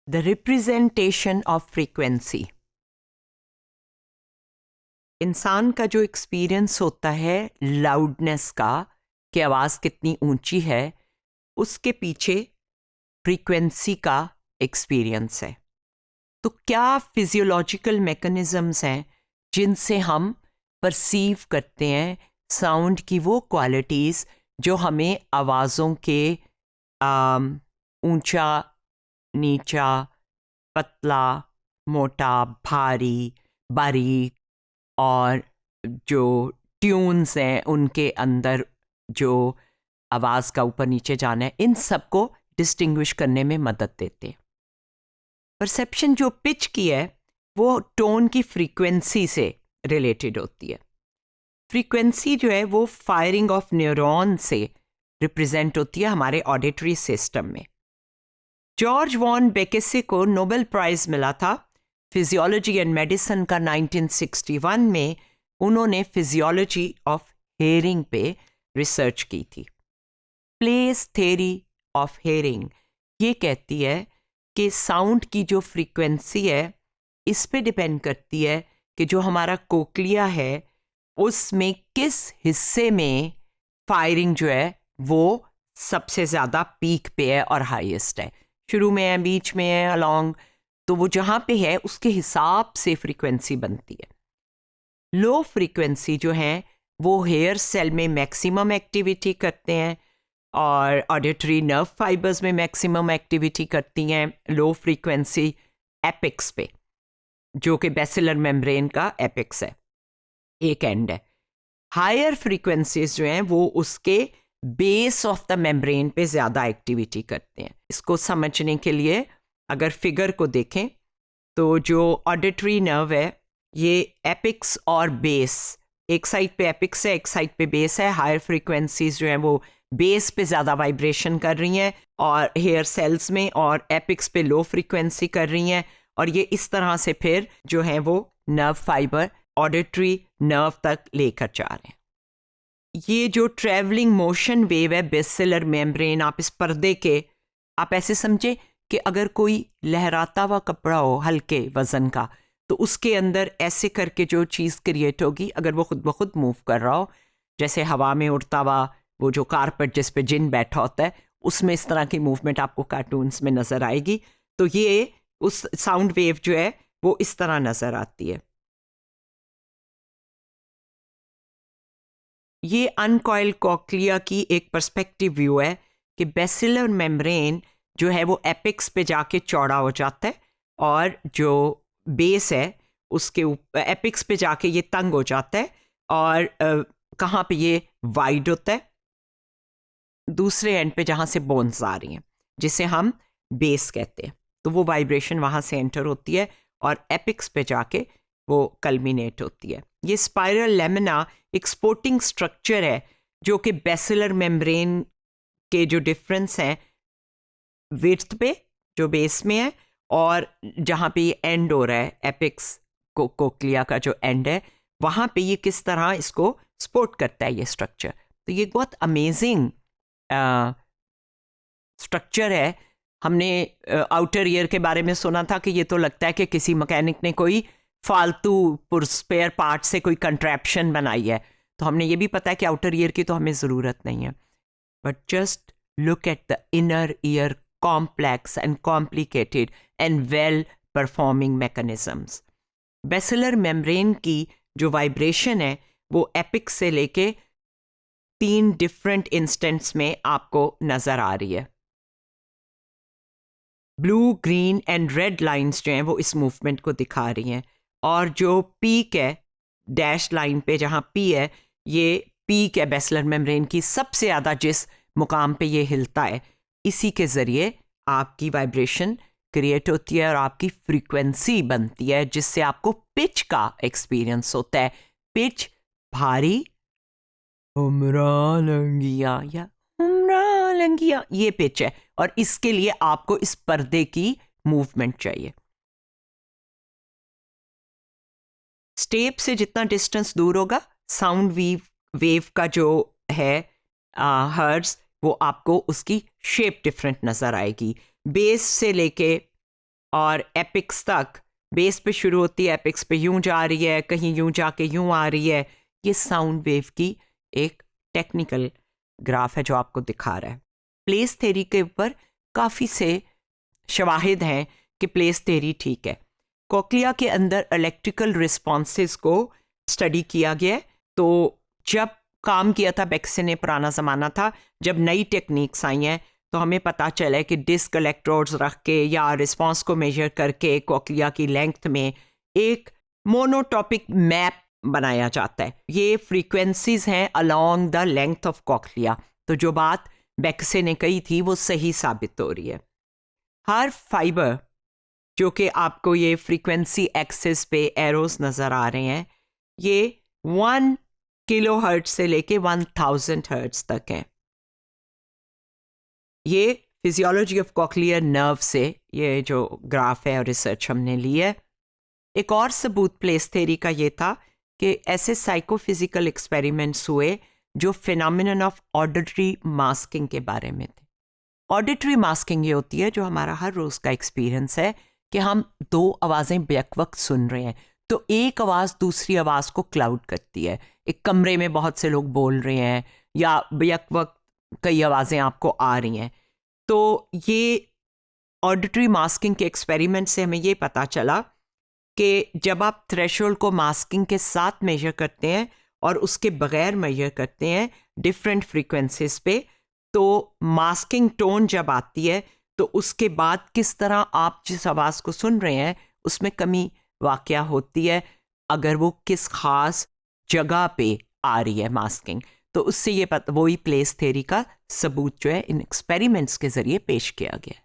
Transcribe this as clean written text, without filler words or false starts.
The representation of frequency. इंसान का जो एक्सपीरियंस होता है लाउडनेस का, कि आवाज़ कितनी ऊंची है, उसके पीछे फ्रीक्वेंसी का एक्सपीरियंस है. तो क्या फिजियोलॉजिकल मैकेनिज़म्स हैं जिनसे हम परसीव करते हैं साउंड की वो क्वालिटीज़ जो हमें आवाज़ों के ऊंचा, नीचा, पतला, मोटा, भारी, बारीक और जो ट्यून्स हैं उनके अंदर जो आवाज़ का ऊपर नीचे जाना है, इन सबको डिस्टिंग्विश करने में मदद देते हैं. परसेप्शन जो पिच की है वो टोन की फ्रीक्वेंसी से रिलेटेड होती है. फ्रीक्वेंसी जो है वो फायरिंग ऑफ न्यूरॉन से रिप्रेजेंट होती है हमारे ऑडिटरी सिस्टम में. जॉर्ज वॉन बेकेसे को नोबेल प्राइज़ मिला था फिजियोलॉजी एंड मेडिसिन का 1961 में. उन्होंने फिजियोलॉजी ऑफ हेयरिंग पे रिसर्च की थी. प्लेस थ्योरी ऑफ हेयरिंग ये कहती है कि साउंड की जो फ्रीक्वेंसी है इस पे डिपेंड करती है कि जो हमारा कोक्लिया है उसमें किस हिस्से में फायरिंग जो है वो सबसे ज़्यादा पीक पे है और हाईएस्ट है. शुरू में है, बीच में है, अलोंग. तो वो जहाँ पे है उसके हिसाब से फ्रीक्वेंसी बनती है. लो फ्रीक्वेंसी जो है वो हेयर सेल में मैक्सिमम एक्टिविटी करते हैं और ऑडिटरी नर्व फाइबर्स में मैक्सिमम एक्टिविटी करती हैं लो फ्रीक्वेंसी एपिक्स पे, जो कि बेसिलर मेम्ब्रेन का एपिक्स है, एक एंड है. हायर फ्रीक्वेंसीज जो हैं वो उसके बेस ऑफ द मेम्ब्रेन पे ज़्यादा एक्टिविटी करते हैं. इसको समझने के लिए अगर फिगर को देखें तो जो ऑडिटरी नर्व है ये एपिक्स और बेस, एक साइड पे एपिक्स है, एक साइड पे बेस है. हायर फ्रीक्वेंसीज जो हैं वो बेस पे ज़्यादा वाइब्रेशन कर रही हैं और हेयर सेल्स में, और एपिक्स पे लो फ्रीक्वेंसी कर रही हैं. और ये इस तरह से फिर जो है वो नर्व फाइबर ऑडिटरी नर्व तक लेकर जा रहे हैं. ये जो ट्रैवलिंग मोशन वेव है बेसिलर मेम्ब्रेन, आप इस पर्दे के, आप ऐसे समझे कि अगर कोई लहराता हुआ कपड़ा हो हल्के वजन का, तो उसके अंदर ऐसे करके जो चीज़ क्रिएट होगी अगर वो खुद ब खुद मूव कर रहा हो, जैसे हवा में उड़ता हुआ वो जो कारपेट जिस पे जिन बैठा होता है, उसमें इस तरह की मूवमेंट आपको कार्टून्स में नज़र आएगी. तो ये उस साउंड वेव जो है वो इस तरह नज़र आती है. ये अनकॉइल कॉक्लिया की एक पर्सपेक्टिव व्यू है कि बेसिलर मेम्ब्रेन जो है वो एपिक्स पे जाके चौड़ा हो जाता है और जो बेस है उसके एपिक्स पे जाके ये तंग हो जाता है और कहाँ पे ये वाइड होता है, दूसरे एंड पे जहाँ से बोन्स आ रही हैं जिसे हम बेस कहते हैं. तो वो वाइब्रेशन वहाँ से एंटर होती है और एपिक्स पे जाके वो कल्मिनेट होती है. ये स्पाइरल लेमिना एक सपोर्टिंग स्ट्रक्चर है जो कि बेसिलर मेम्ब्रेन के जो डिफरेंस हैं विड्थ पे जो बेस में है और जहाँ पे ये एंड हो रहा है एपिक्स कोक्लिया का जो एंड है वहाँ पे ये किस तरह इसको सपोर्ट करता है ये स्ट्रक्चर. तो ये बहुत अमेजिंग स्ट्रक्चर है. हमने आउटर ईयर के बारे में सुना था कि ये तो लगता है कि किसी मैकेनिक ने कोई फालतू स्पेयर पार्ट से कोई कंट्रैप्शन बनाई है. तो हमने ये भी पता है कि आउटर ईयर की तो हमें ज़रूरत नहीं है. But just look at the inner ear complex and complicated and well performing mechanisms. Basilar membrane की जो वाइब्रेशन है वो एपिक्स से लेके 3 डिफरेंट इंस्टेंट्स में आपको नज़र आ रही है. Blue, green and red lines जो हैं वो इस मूवमेंट को दिखा रही हैं. और जो पीक है डैश लाइन पे, जहाँ पी है, ये पीक है बेसिलर मेम्ब्रेन की, सबसे ज़्यादा जिस मुकाम पे ये हिलता है, इसी के ज़रिए आपकी वाइब्रेशन क्रिएट होती है और आपकी फ्रीक्वेंसी बनती है जिससे आपको पिच का एक्सपीरियंस होता है. पिच भारी, हमरा लंगिया या हमरा लंगिया, ये पिच है और इसके लिए आपको इस पर्दे की मूवमेंट चाहिए. स्टेप से जितना डिस्टेंस दूर होगा साउंड वेव का जो है हर्ट्ज, वो आपको उसकी शेप डिफरेंट नज़र आएगी. बेस से लेके और एपिक्स तक, बेस पे शुरू होती है, एपिक्स पे यूं जा रही है, कहीं यूं जाके यूं आ रही है, ये साउंड वेव की एक टेक्निकल ग्राफ है जो आपको दिखा रहा है। प्लेस थ्योरी के ऊपर काफ़ी से शवाहिद हैं कि प्लेस थ्योरी ठीक है। कोक्लिया के अंदर इलेक्ट्रिकल रिस्पॉन्सेस को स्टडी किया गया। तो जब काम किया था बेक्से ने, पुराना ज़माना था, जब नई टेक्निक्स आई हैं तो हमें पता चला है कि डिस्क इलेक्ट्रोड्स रख के या रिस्पॉन्स को मेजर करके कोक्लिया की लेंथ में एक मोनोटॉपिक मैप बनाया जाता है। ये फ्रीक्वेंसीज हैं along the length of cochlea. तो जो बात बेक्से ने कही थी वो सही साबित हो रही है। हर फाइबर जो कि आपको ये फ्रीक्वेंसी एक्सिस पे एरोस नज़र आ रहे हैं, ये 1 किलो हर्ट्ज से लेके 1000 हर्ट्ज तक है। ये फिजियोलॉजी ऑफ कॉक्लियर नर्व से ये जो ग्राफ है और रिसर्च हमने ली है। एक और सबूत प्लेस थ्योरी का ये था कि ऐसे साइकोफिजिकल एक्सपेरिमेंट्स हुए जो फिनोमिनन ऑफ ऑडिटरी मास्किंग के बारे में थे। ऑडिटरी मास्किंग ये होती है जो हमारा हर रोज़ का एक्सपीरियंस है कि हम दो आवाज़ें बेक वक्त सुन रहे हैं, तो एक आवाज़ दूसरी आवाज़ को क्लाउड करती है। एक कमरे में बहुत से लोग बोल रहे हैं या बेक वक्त कई आवाज़ें आपको आ रही हैं। तो ये ऑडिटरी मास्किंग के एक्सपेरिमेंट से हमें ये पता चला कि जब आप थ्रेशोल्ड को मास्किंग के साथ मेजर करते हैं और उसके बगैर मेजर करते हैं डिफरेंट फ्रीक्वेंसीज पे, तो मास्किंग टोन जब आती है तो उसके बाद किस तरह आप जिस आवाज़ को सुन रहे हैं उसमें कमी वाक़या होती है अगर वो किस ख़ास जगह पे आ रही है मास्किंग। तो उससे ये वही प्लेस थ्योरी का सबूत जो है इन एक्सपेरिमेंट्स के ज़रिए पेश किया गया।